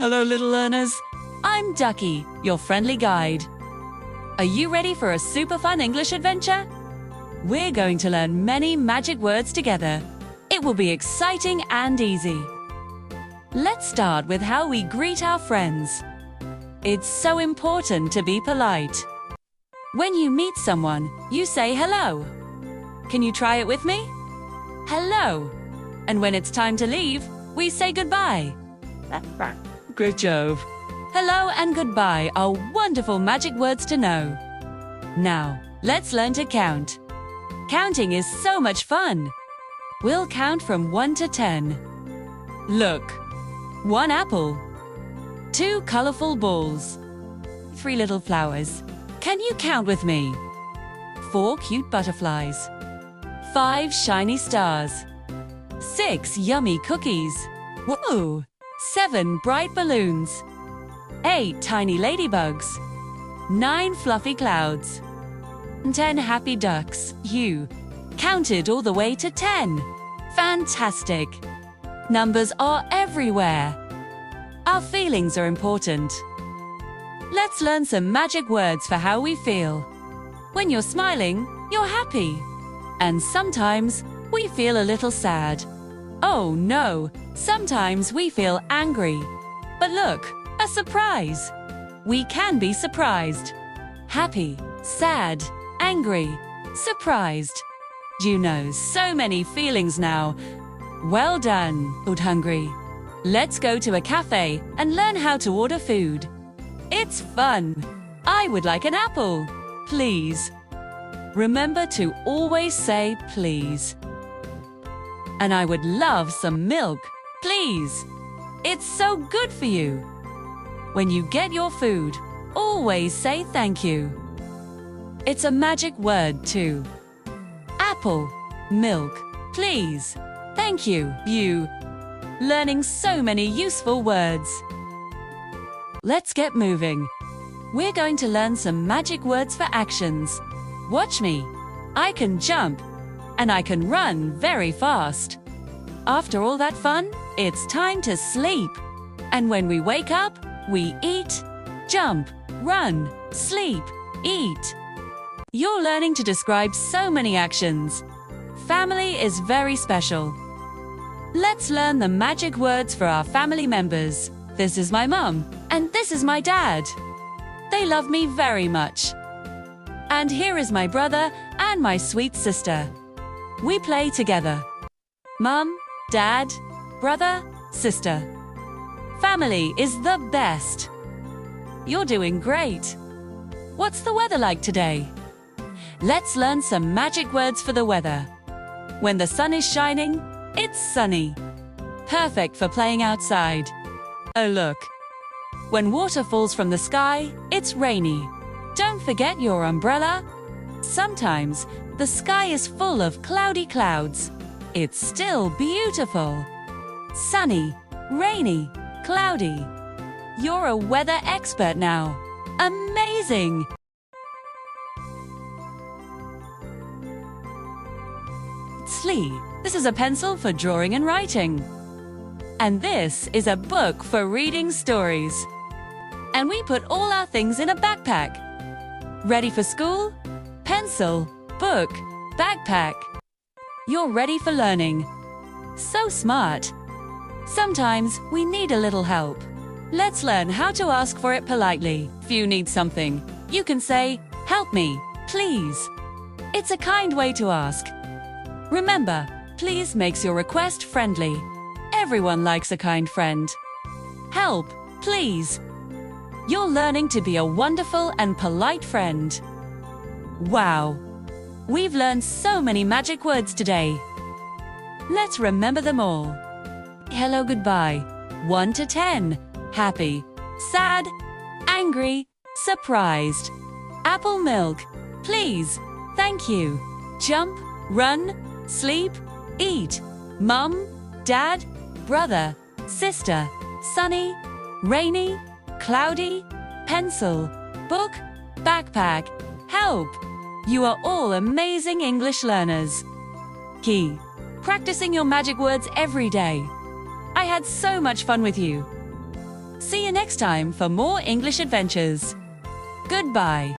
Hello, little learners. I'm Ducky, your friendly guide. Are you ready for a super fun English adventure? We're going to learn many magic words together. It will be exciting and easy. Let's start with how we greet our friends. It's so important to be polite. When you meet someone, you say hello. Can you try it with me? Hello. And when it's time to leave, we say goodbye. Great job. Hello and goodbye are wonderful magic words to know. Now, let's learn to count. Counting is so much fun. We'll count from 1 to 10. Look. 1 apple. 2 colorful balls. 3 little flowers. Can you count with me? 4 cute butterflies. 5 shiny stars. 6 yummy cookies. Whoa! 7 bright balloons. 8 tiny ladybugs. 9 fluffy clouds. 10 happy ducks. You counted all the way to 10. Fantastic! Numbers are everywhere. Our feelings are important. Let's learn some magic words for how we feel. When you're smiling, you're happy. And sometimes we feel a little sad. Oh no, sometimes we feel angry. But look, a surprise. We can be surprised. Happy, sad, angry, surprised. You know so many feelings now. Well done, food hungry. Let's go to a cafe and learn how to order food. It's fun. I would like an apple, please. Remember to always say please. And I would love some milk, please. It's so good for you. When you get your food, always say thank you. It's a magic word too. Apple, milk, please, thank you, you. Learning so many useful words. Let's get moving. We're going to learn some magic words for actions. Watch me. I can jump, and I can run very fast. After all that fun, it's time to sleep. And when we wake up, we eat, jump, run, sleep, eat. You're learning to describe so many actions. Family is very special. Let's learn the magic words for our family members. This is my mum, and this is my dad. They love me very much. And here is my brother and my sweet sister. We play together. Mum, Dad, brother, sister. Family is the best. You're doing great. What's the weather like today? Let's learn some magic words for the weather. When the sun is shining, it's sunny. Perfect for playing outside. Oh, look. When water falls from the sky, it's rainy. Don't forget your umbrella. Sometimes the sky is full of cloudy clouds. It's still beautiful. Sunny, rainy, cloudy. You're a weather expert now. Amazing! Slee. This is a pencil for drawing and writing. And this is a book for reading stories. And we put all our things in a backpack. Ready for school? Pencil, book, backpack. You're ready for learning. So smart. Sometimes we need a little help. Let's learn how to ask for it politely. If you need something, you can say, "Help me, please." It's a kind way to ask. Remember, please makes your request friendly. Everyone likes a kind friend. Help, please. You're learning to be a wonderful and polite friend. Wow! We've learned so many magic words today. Let's remember them all. Hello, goodbye. 1 to 10. Happy, sad, angry, surprised. Apple milk, please, thank you. Jump, run, sleep, eat. Mum, dad, brother, sister. Sunny, rainy, cloudy, pencil, book, backpack, help. You are all amazing English learners. Key: practicing your magic words every day. I had so much fun with you. See you next time for more English adventures. Goodbye.